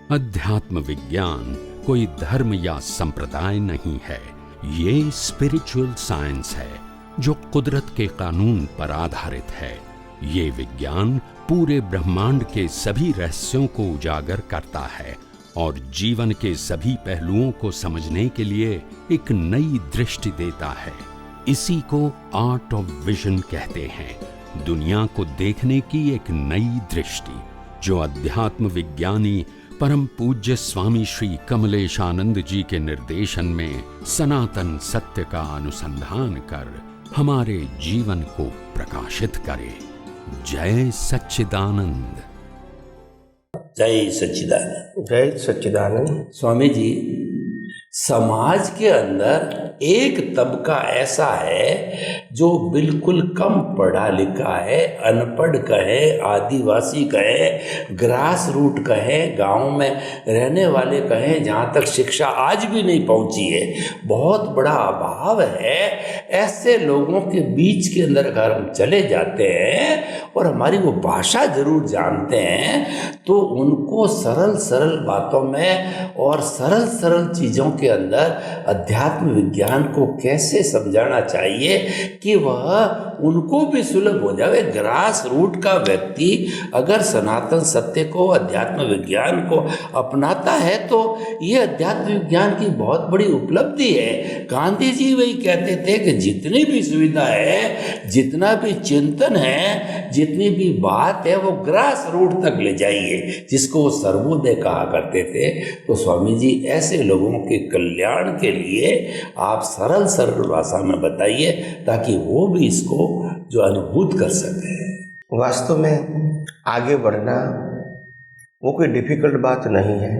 अध्यात्म विज्ञान कोई धर्म या संप्रदाय नहीं है, ये स्पिरिचुअल साइंस है जो कुदरत के कानून पर आधारित है। ये विज्ञान पूरे ब्रह्मांड के सभी रहस्यों को उजागर करता है और जीवन के सभी पहलुओं को समझने के लिए एक नई दृष्टि देता है। इसी को आर्ट ऑफ विजन कहते हैं, दुनिया को देखने की एक नई दृष्टि, जो अध्यात्म विज्ञानी परम पूज्य स्वामी श्री कमलेशानंद जी के निर्देशन में सनातन सत्य का अनुसंधान कर हमारे जीवन को प्रकाशित करे। जय सच्चिदानंद। जय सच्चिदानंद। जय सच्चिदानंद। स्वामी जी, समाज के अंदर एक तबका ऐसा है जो बिल्कुल कम पढ़ा लिखा है, अनपढ़ कहे, आदिवासी कहे, ग्रास रूट कहे, गांव में रहने वाले कहे, जहाँ तक शिक्षा आज भी नहीं पहुँची है, बहुत बड़ा अभाव है। ऐसे लोगों के बीच के अंदर अगर हम चले जाते हैं और हमारी वो भाषा जरूर जानते हैं, तो उनको सरल सरल बातों में और सरल सरल चीज़ों के अंदर अध्यात्म विज्ञान को कैसे समझाना चाहिए कि वह उनको भी सुलभ हो जाए। ग्रास रूट का व्यक्ति अगर सनातन सत्य को, अध्यात्म विज्ञान को अपनाता है तो ये अध्यात्म विज्ञान की बहुत बड़ी उपलब्धि है। गांधी जी वही कहते थे कि जितनी भी सुविधा है, जितना भी चिंतन है, जितनी भी बात है, वो ग्रास रूट तक ले जाइए, जिसको वो सर्वोदय कहा करते थे। तो स्वामी जी, ऐसे लोगों के कल्याण के लिए आप सरल सरल भाषा में बताइए ताकि वो भी इसको जो अनुभूत कर सके। वास्तव में आगे बढ़ना वो कोई डिफिकल्ट बात नहीं है,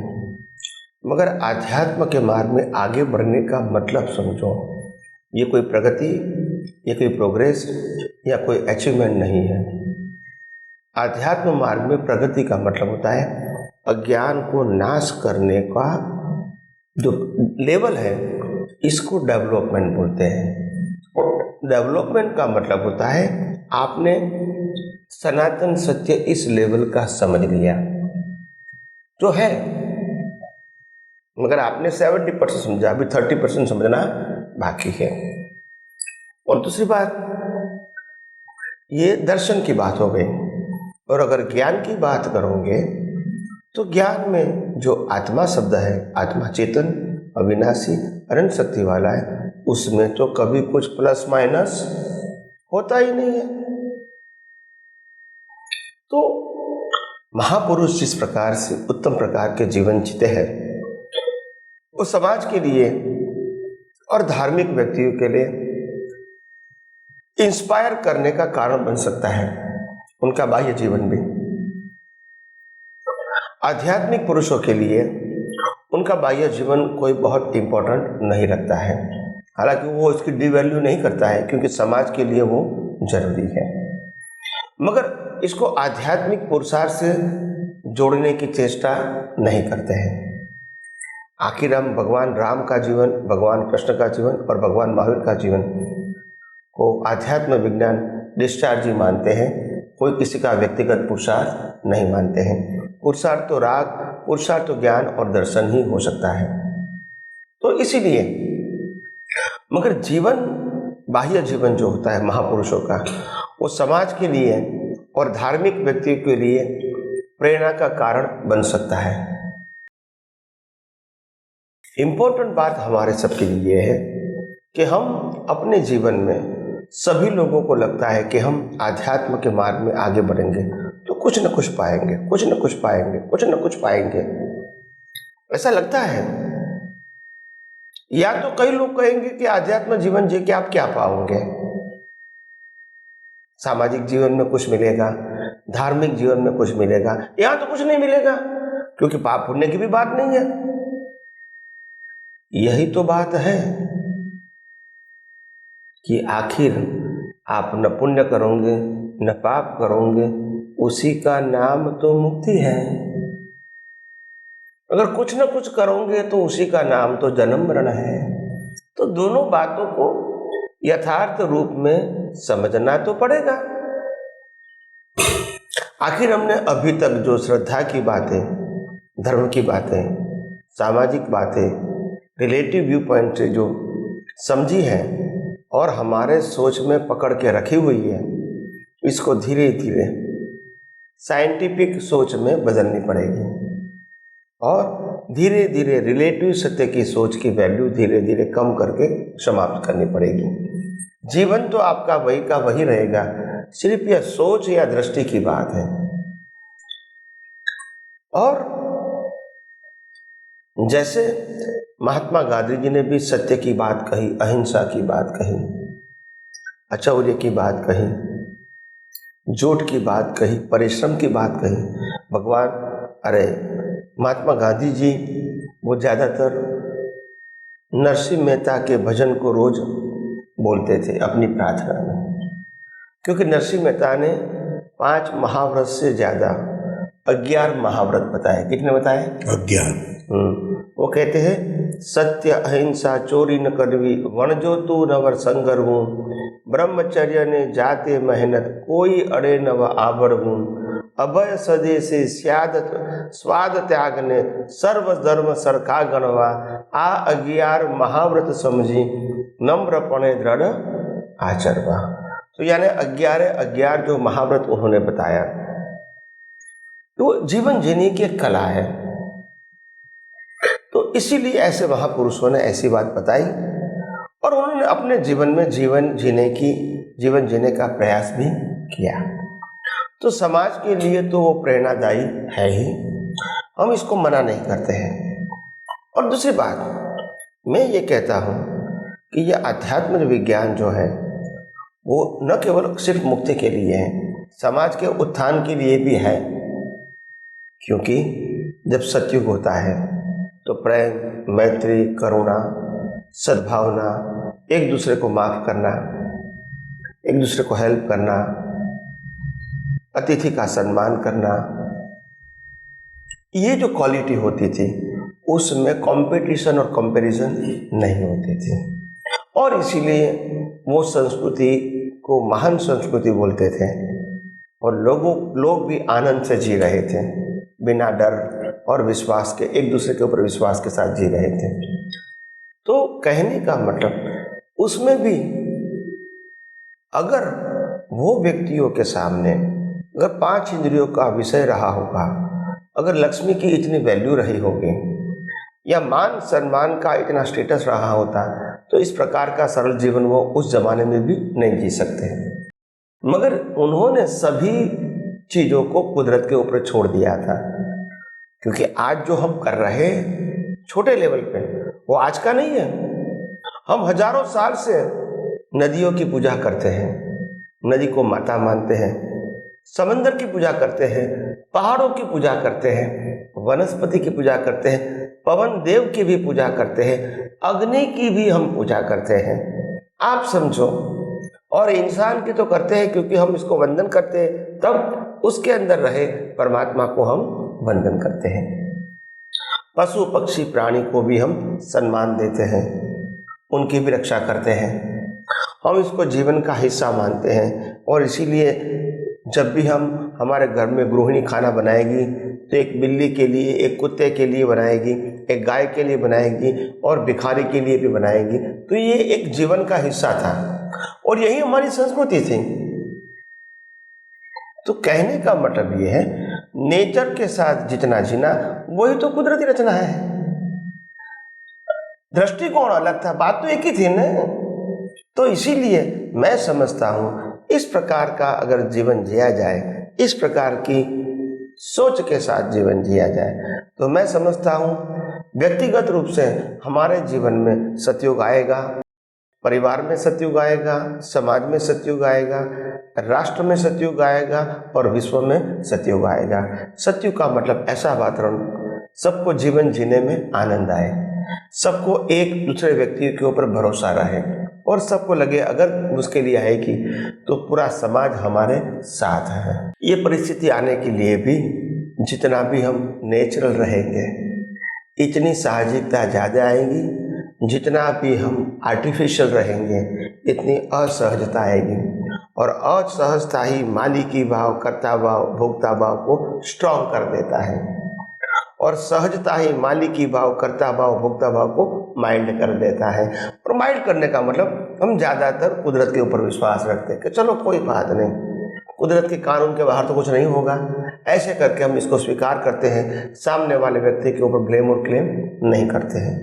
मगर आध्यात्म के मार्ग में आगे बढ़ने का मतलब समझो। ये कोई प्रगति, ये कोई प्रोग्रेस या कोई अचीवमेंट नहीं है। आध्यात्म मार्ग में प्रगति का मतलब होता है अज्ञान को नाश करने का जो लेवल है, इसको डेवलपमेंट बोलते हैं। और डेवलपमेंट का मतलब होता है आपने सनातन सत्य इस लेवल का समझ लिया जो है, मगर आपने 70% समझा, अभी 30% समझना बाकी है। और दूसरी बात, ये दर्शन की बात हो गई। और अगर ज्ञान की बात करोगे तो ज्ञान में जो आत्मा शब्द है, आत्मा चेतन, अविनाशी, अनंत शक्ति वाला है, उसमें तो कभी कुछ प्लस माइनस होता ही नहीं है। तो महापुरुष जिस प्रकार से उत्तम प्रकार के जीवन जीते हैं, वो समाज के लिए और धार्मिक व्यक्तियों के लिए इंस्पायर करने का कारण बन सकता है, उनका बाह्य जीवन भी। आध्यात्मिक पुरुषों के लिए उनका बाह्य जीवन कोई बहुत इंपॉर्टेंट नहीं रखता है, हालांकि वो इसकी डिवैल्यू नहीं करता है क्योंकि समाज के लिए वो जरूरी है, मगर इसको आध्यात्मिक पुरुषार्थ से जोड़ने की चेष्टा नहीं करते हैं। आखिर हम भगवान राम का जीवन, भगवान कृष्ण का जीवन और भगवान महावीर का जीवन को आध्यात्म विज्ञान डिस्चार्ज ही मानते हैं, कोई किसी का व्यक्तिगत पुरुषार्थ नहीं मानते हैं। पुरुषार्थ तो राग, पुरुषार्थ तो ज्ञान और दर्शन ही हो सकता है। तो इसीलिए, मगर जीवन, बाह्य जीवन जो होता है महापुरुषों का, वो समाज के लिए और धार्मिक व्यक्तियों के लिए प्रेरणा का कारण बन सकता है। इम्पोर्टेंट बात हमारे सबके लिए है कि हम अपने जीवन में, सभी लोगों को लगता है कि हम आध्यात्म के मार्ग में आगे बढ़ेंगे तो कुछ न कुछ पाएंगे, कुछ न कुछ पाएंगे, कुछ न कुछ पाएंगे, ऐसा लगता है। या तो कई लोग कहेंगे कि आध्यात्म जीवन जी के आप क्या पाओगे, सामाजिक जीवन में कुछ मिलेगा, धार्मिक जीवन में कुछ मिलेगा, यहां तो कुछ नहीं मिलेगा क्योंकि पाप पुण्य की भी बात नहीं है। यही तो बात है कि आखिर आप न पुण्य करोगे न पाप करोगे, उसी का नाम तो मुक्ति है। अगर कुछ न कुछ करोगे तो उसी का नाम तो जन्म मरण है। तो दोनों बातों को यथार्थ रूप में समझना तो पड़ेगा। आखिर हमने अभी तक जो श्रद्धा की बातें, धर्म की बातें, सामाजिक बातें रिलेटिव व्यू पॉइंट से जो समझी है और हमारे सोच में पकड़ के रखी हुई है, इसको धीरे धीरे साइंटिफिक सोच में बदलनी पड़ेगी और धीरे धीरे रिलेटिव सत्य की सोच की वैल्यू धीरे धीरे कम करके समाप्त करनी पड़ेगी। जीवन तो आपका वही का वही रहेगा, सिर्फ यह सोच या दृष्टि की बात है। और जैसे महात्मा गांधी जी ने भी सत्य की बात कही, अहिंसा की बात कही, अचौर्य की बात कही, झूठ की बात कही, परिश्रम की बात कही। महात्मा गांधी जी वो ज़्यादातर नरसिंह मेहता के भजन को रोज बोलते थे अपनी प्रार्थना में, क्योंकि नरसिंह मेहता ने 5 महाव्रत से ज़्यादा 11 महाव्रत बताए। कितने बताए? 11। वो कहते हैं सत्य अहिंसा चोरी न करवी, वणजो तू नवर संगरवूं, ब्रह्मचर्य ने जाते मेहनत कोई अड़े नव आवड़वूं, अभय सदे से स्वाद त्याग ने सर्व धर्म सरखा गणवा, आ 11 महाव्रत समझी नम्रपणे दृढ़ आचरवा। तो यानी 11 जो महाव्रत उन्होंने बताया, तो जीवन जीने की एक कला है। तो इसीलिए ऐसे महापुरुषों ने ऐसी बात बताई और उन्होंने अपने जीवन में जीवन जीने का प्रयास भी किया। तो समाज के लिए तो वो प्रेरणादायी है ही, हम इसको मना नहीं करते हैं। और दूसरी बात मैं ये कहता हूँ कि ये अध्यात्म विज्ञान जो है वो न केवल सिर्फ मुक्ति के लिए है, समाज के उत्थान के लिए भी है। क्योंकि जब सतयुग होता है तो प्रेम, मैत्री, करुणा, सद्भावना, एक दूसरे को माफ करना, एक दूसरे को हेल्प करना, अतिथि का सम्मान करना, ये जो क्वालिटी होती थी उसमें कंपटीशन और कंपैरिजन नहीं होती थी। और इसीलिए वो संस्कृति को महान संस्कृति बोलते थे और लोग भी आनंद से जी रहे थे, बिना डर और विश्वास के, एक दूसरे के ऊपर विश्वास के साथ जी रहे थे। तो कहने का मतलब उसमें भी अगर वो व्यक्तियों के सामने अगर 5 इंद्रियों का विषय रहा होगा, अगर लक्ष्मी की इतनी वैल्यू रही होगी या मान सम्मान का इतना स्टेटस रहा होता, तो इस प्रकार का सरल जीवन वो उस जमाने में भी नहीं जी सकते। मगर उन्होंने सभी चीज़ों को कुदरत के ऊपर छोड़ दिया था। क्योंकि आज जो हम कर रहे हैं छोटे लेवल पे, वो आज का नहीं है। हम हजारों साल से नदियों की पूजा करते हैं, नदी को माता मानते हैं, समंदर की पूजा करते हैं, पहाड़ों की पूजा करते हैं, वनस्पति की पूजा करते हैं, पवन देव की भी पूजा करते हैं, अग्नि की भी हम पूजा करते हैं। आप समझो, और इंसान की तो करते हैं क्योंकि हम इसको वंदन करते हैं, तब उसके अंदर रहे परमात्मा को हम वंदन करते हैं। पशु पक्षी प्राणी को भी हम सम्मान देते हैं, उनकी भी रक्षा करते हैं, हम इसको जीवन का हिस्सा मानते हैं। और इसीलिए जब भी हमारे घर में गृहिणी खाना बनाएगी तो एक बिल्ली के लिए, एक कुत्ते के लिए बनाएगी, एक गाय के लिए बनाएगी और भिखारी के लिए भी बनाएगी। तो ये एक जीवन का हिस्सा था और यही हमारी संस्कृति थी। तो कहने का मतलब ये है, नेचर के साथ जितना जीना वही तो कुदरती रचना है। दृष्टिकोण अलग था, बात तो एक ही थी ना। तो इसीलिए मैं समझता हूँ इस प्रकार का अगर जीवन जिया जाए, इस प्रकार की सोच के साथ जीवन जिया जाए, तो मैं समझता हूँ व्यक्तिगत रूप से हमारे जीवन में सतयुग आएगा, परिवार में सतयुग आएगा, समाज में सतयुग आएगा, राष्ट्र में सतयुग आएगा और विश्व में सतयुग आएगा। सतयुग का मतलब ऐसा वातावरण, सबको जीवन जीने में आनंद आए, सबको एक दूसरे व्यक्ति के ऊपर भरोसा रहे और सबको लगे अगर मुश्किल आएगी तो पूरा समाज हमारे साथ है। ये परिस्थिति आने के लिए भी जितना भी हम नेचुरल रहेंगे, इतनी साहजिकता ज़्यादा आएगी, जितना भी हम आर्टिफिशियल रहेंगे इतनी असहजता आएगी। और असहजता ही मालिकी भाव, कर्ता भाव, भोक्ता भाव को स्ट्रॉन्ग कर देता है। और सहजता ही मालिकी भाव, कर्ता भाव, भोक्ता भाव को माइल्ड कर देता है। और माइल्ड करने का मतलब हम ज़्यादातर कुदरत के ऊपर विश्वास रखते हैं कि चलो कोई बात नहीं, कुदरत के कानून के बाहर तो कुछ नहीं होगा, ऐसे करके हम इसको स्वीकार करते हैं, सामने वाले व्यक्ति के ऊपर ब्लेम और क्लेम नहीं करते हैं।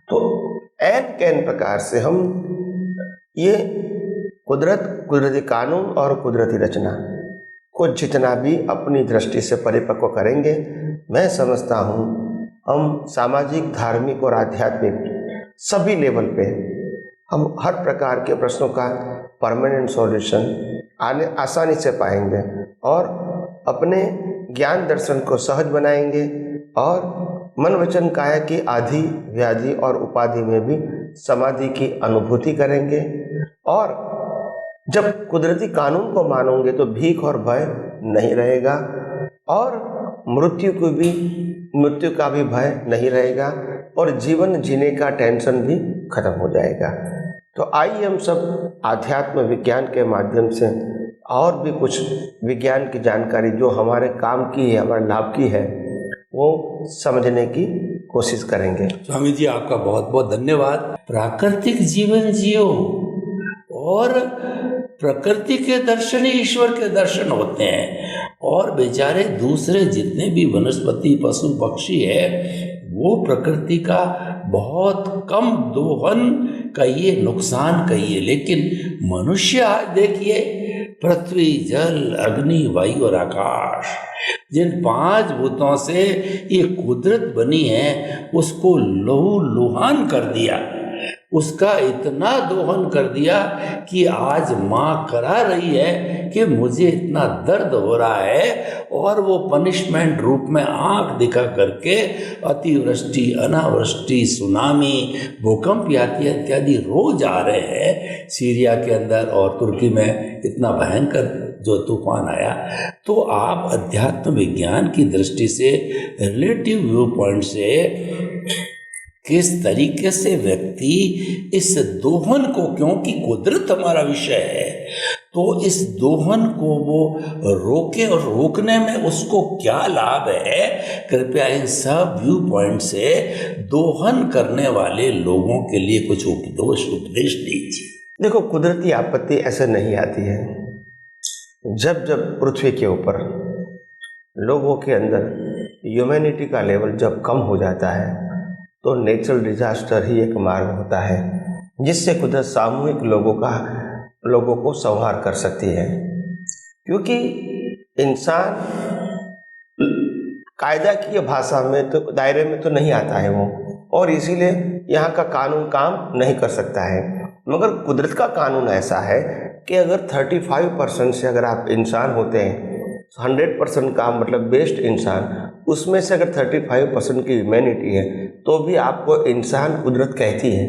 तो एन कैन प्रकार से हम ये कुदरत, कुदरती कानून और कुदरती रचना को जितना भी अपनी दृष्टि से परिपक्व करेंगे, मैं समझता हूँ हम सामाजिक, धार्मिक और आध्यात्मिक सभी लेवल पे हम हर प्रकार के प्रश्नों का परमानेंट सॉल्यूशन आसानी से पाएंगे और अपने ज्ञान दर्शन को सहज बनाएंगे और मन वचन काया की आदि, व्याधि और उपाधि में भी समाधि की अनुभूति करेंगे। और जब कुदरती कानून को मानोगे तो भीख और भय नहीं रहेगा और मृत्यु का भी भय नहीं रहेगा और जीवन जीने का टेंशन भी खत्म हो जाएगा। तो आइए हम सब आध्यात्म विज्ञान के माध्यम से और भी कुछ विज्ञान की जानकारी जो हमारे काम की है, हमारे लाभ की है, वो समझने की कोशिश करेंगे। स्वामी जी, आपका बहुत बहुत धन्यवाद। प्राकृतिक जीवन जियो और प्रकृति के दर्शन ही ईश्वर के दर्शन होते हैं। और बेचारे दूसरे जितने भी वनस्पति, पशु, पक्षी है, वो प्रकृति का बहुत कम दोहन कहिए, नुकसान कहिए, लेकिन मनुष्य आज देखिए, पृथ्वी, जल, अग्नि, वायु और आकाश, जिन 5 भूतों से ये कुदरत बनी है, उसको लहू लुहान कर दिया, उसका इतना दोहन कर दिया कि आज माँ करा रही है कि मुझे इतना दर्द हो रहा है, और वो पनिशमेंट रूप में आंख दिखा करके अतिवृष्टि, अनावृष्टि, सुनामी, भूकंप इत्यादि रोज आ रहे हैं सीरिया के अंदर, और तुर्की में इतना भयंकर जो तूफान आया। तो आप अध्यात्म विज्ञान की दृष्टि से, रिलेटिव व्यू पॉइंट से किस तरीके से व्यक्ति इस दोहन को, क्योंकि कुदरत हमारा विषय है, तो इस दोहन को वो रोके और रोकने में उसको क्या लाभ है, कृपया इन सब व्यू पॉइंट से दोहन करने वाले लोगों के लिए कुछ उपदेश दीजिए। देखो, कुदरती आपत्ति ऐसे नहीं आती है। जब जब पृथ्वी के ऊपर लोगों के अंदर ह्यूमैनिटी का लेवल जब कम हो जाता है, तो नेचुरल डिजास्टर ही एक मार्ग होता है जिससे कुदरत सामूहिक लोगों को संहार कर सकती है। क्योंकि इंसान कायदा की भाषा में तो, दायरे में तो नहीं आता है वो, और इसीलिए यहाँ का कानून काम नहीं कर सकता है। मगर कुदरत का कानून ऐसा है कि अगर 35% से अगर आप इंसान होते हैं, 100% का मतलब बेस्ट इंसान, उसमें से अगर 35% की ह्यूमैनिटी है, तो भी आपको इंसान कुदरत कहती है।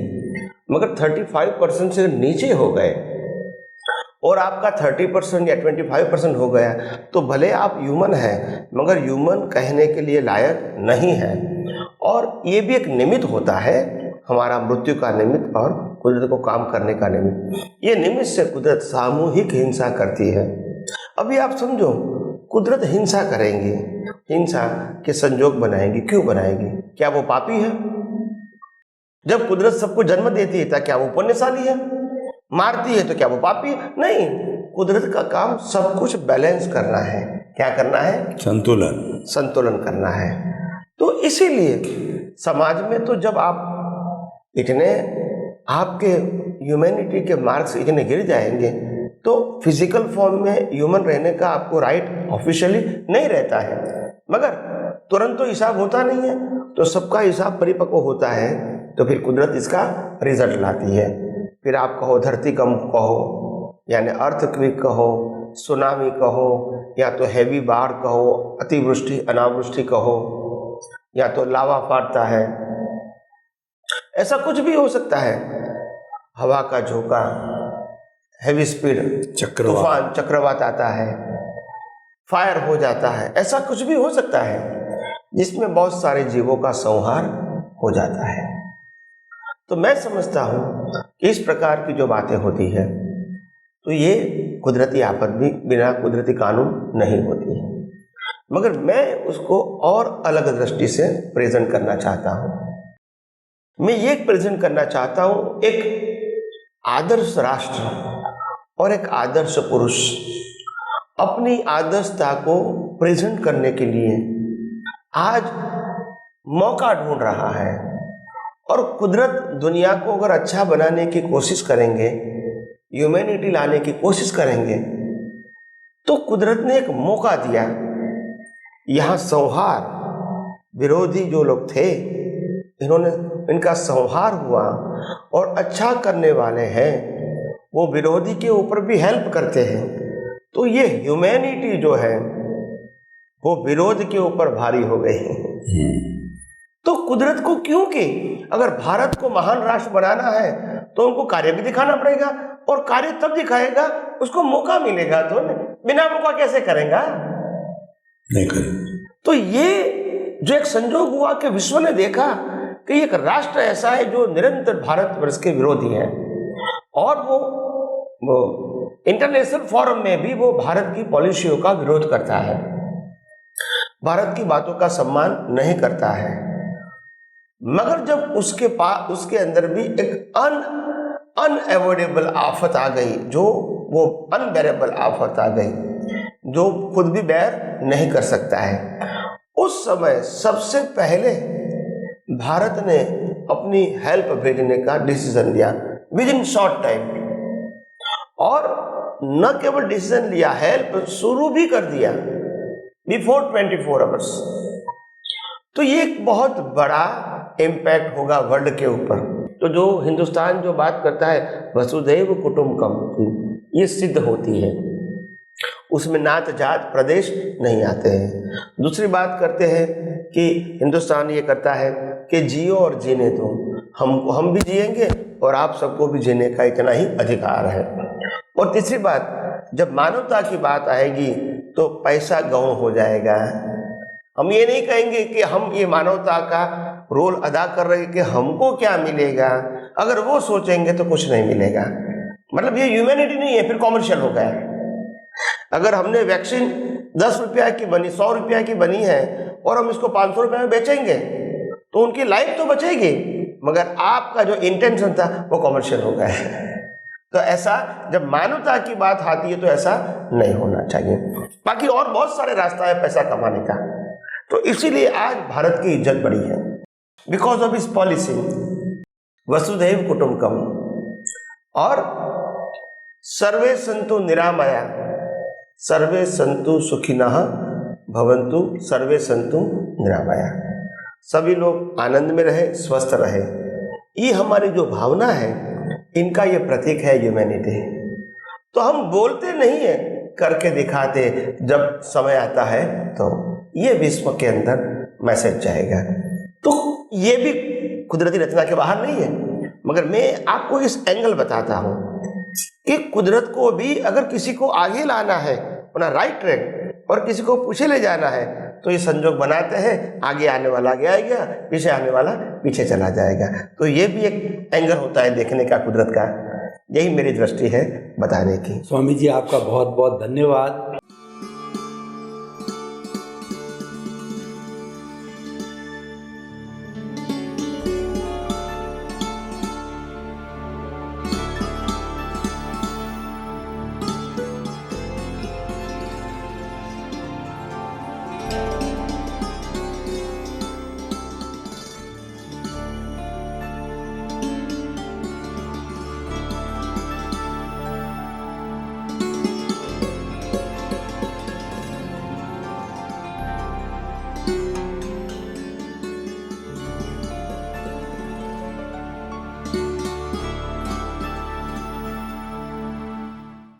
मगर 35% से नीचे हो गए और आपका 30% या 25% हो गया, तो भले आप ह्यूमन हैं, मगर ह्यूमन कहने के लिए लायक नहीं है। और ये भी एक निमित्त होता है, हमारा मृत्यु का निमित्त और कुदरत को काम करने का निमित्त। ये निमित्त से कुदरत सामूहिक हिंसा करती है। अभी आप समझो, कुदरत हिंसा करेंगी, हिंसा के संजोग बनाएंगी, क्यों बनाएगी? क्या वो पापी है? जब कुदरत सबको जन्म देती है, क्या वो पुण्यशाली है? मारती है तो क्या वो पापी है? नहीं, कुदरत का काम सब कुछ बैलेंस करना है। क्या करना है? संतुलन करना है। तो इसीलिए समाज में तो जब आप इतने, आपके ह्यूमैनिटी के मार्क्स इतने गिर जाएंगे, तो फिजिकल फॉर्म में ह्यूमन रहने का आपको राइट ऑफिशियली नहीं रहता है। मगर तुरंत तो हिसाब होता नहीं है, तो सबका हिसाब परिपक्व होता है, तो फिर कुदरत इसका रिजल्ट लाती है। फिर आप कहो धरतीकंप कहो, यानी अर्थक्वेक कहो, सुनामी कहो, या तो हैवी बाढ़ कहो, अतिवृष्टि अनावृष्टि कहो, या तो लावा फाटता है, ऐसा कुछ भी हो सकता है। हवा का झोंका, हैवी स्पीड तूफान, चक्रवात आता है, फायर हो जाता है, ऐसा कुछ भी हो सकता है जिसमें बहुत सारे जीवों का संहार हो जाता है। तो मैं समझता हूँ कि इस प्रकार की जो बातें होती है, तो ये कुदरती आफत भी बिना कुदरती कानून नहीं होती है। मगर मैं उसको और अलग दृष्टि से प्रेजेंट करना चाहता हूँ। मैं ये प्रेजेंट करना चाहता हूँ एक आदर्श राष्ट्र और एक आदर्श पुरुष अपनी आदर्शता को प्रेजेंट करने के लिए आज मौका ढूंढ रहा है। और कुदरत दुनिया को अगर अच्छा बनाने की कोशिश करेंगे, ह्यूमैनिटी लाने की कोशिश करेंगे, तो कुदरत ने एक मौका दिया। यहाँ संहार, विरोधी जो लोग थे इनका संहार हुआ, और अच्छा करने वाले हैं वो विरोधी के ऊपर भी हेल्प करते हैं। तो ये ह्यूमैनिटी जो है वो विरोध के ऊपर भारी हो गई है। तो कुदरत को क्यों कि अगर भारत को महान राष्ट्र बनाना है तो उनको कार्य भी दिखाना पड़ेगा, और कार्य तब दिखाएगा उसको मौका मिलेगा। तो बिना मौका कैसे करेगा? नहीं करेंगे। तो ये जो एक संजोग हुआ कि विश्व ने देखा कि एक राष्ट्र ऐसा है जो निरंतर भारतवर्ष के विरोधी है, और वो इंटरनेशनल फोरम में भी वो भारत की पॉलिसियों का विरोध करता है, भारत की बातों का सम्मान नहीं करता है। मगर जब उसके अंदर भी एक अनएवॉइडेबल आफत आ गई, जो वो अनबेरेबल आफत आ गई, जो खुद भी बेयर नहीं कर सकता है, उस समय सबसे पहले भारत ने अपनी हेल्प भेजने का डिसीजन लिया विद इन शॉर्ट टाइम। और न केवल डिसीजन लिया, हेल्प शुरू भी कर दिया बिफोर 24 आवर्स। तो ये एक बहुत बड़ा इम्पैक्ट होगा वर्ल्ड के ऊपर। तो जो हिंदुस्तान जो बात करता है वसुधैव कुटुंबकम, ये सिद्ध होती है, उसमें नात जात प्रदेश नहीं आते हैं। दूसरी बात करते हैं कि हिंदुस्तान ये करता है कि जियो और जीने दो, हम भी जिएंगे और आप सबको भी जीने का इतना ही अधिकार है। और तीसरी बात, जब मानवता की बात आएगी तो पैसा गौण हो जाएगा। हम ये नहीं कहेंगे कि हम ये मानवता का रोल अदा कर रहे हैं कि हमको क्या मिलेगा, अगर वो सोचेंगे तो कुछ नहीं मिलेगा। मतलब ये ह्यूमैनिटी नहीं है, फिर कॉमर्शियल हो गया। अगर हमने वैक्सीन 10 रुपया की बनी, 100 रुपया की बनी है और हम इसको 500 रुपये में बेचेंगे तो उनकी लाइफ तो बचेगी, मगर आपका जो इंटेंशन था वो कॉमर्शियल हो गया है। तो ऐसा जब मानवता की बात आती है तो ऐसा नहीं होना चाहिए। बाकी और बहुत सारे रास्ता है पैसा कमाने का। तो इसीलिए आज भारत की इज्जत बढ़ी है बिकॉज ऑफ इस पॉलिसी वसुधैव कुटुंबकम। और सर्वे संतु निरामया सर्वे संतु सुखिनः भवन्तु सर्वे संतु निरामया। सभी लोग आनंद में रहे, स्वस्थ रहे। ये हमारी जो भावना है, इनका ये प्रतीक है ह्यूमैनिटी। तो हम बोलते नहीं है, करके दिखाते जब समय आता है, तो ये विश्व के अंदर मैसेज जाएगा। तो ये भी कुदरती रचना के बाहर नहीं है, मगर मैं आपको इस एंगल बताता हूँ कि कुदरत को भी अगर किसी को आगे लाना है अपना राइट ट्रैक और किसी को पीछे ले जाना है तो ये संजोग बनाते हैं, आगे आने वाला आगे आएगा, पीछे आने वाला पीछे चला जाएगा। तो ये भी एक एंगल होता है देखने का कुदरत का। यही मेरी दृष्टि है बताने की। स्वामी जी, आपका बहुत बहुत धन्यवाद।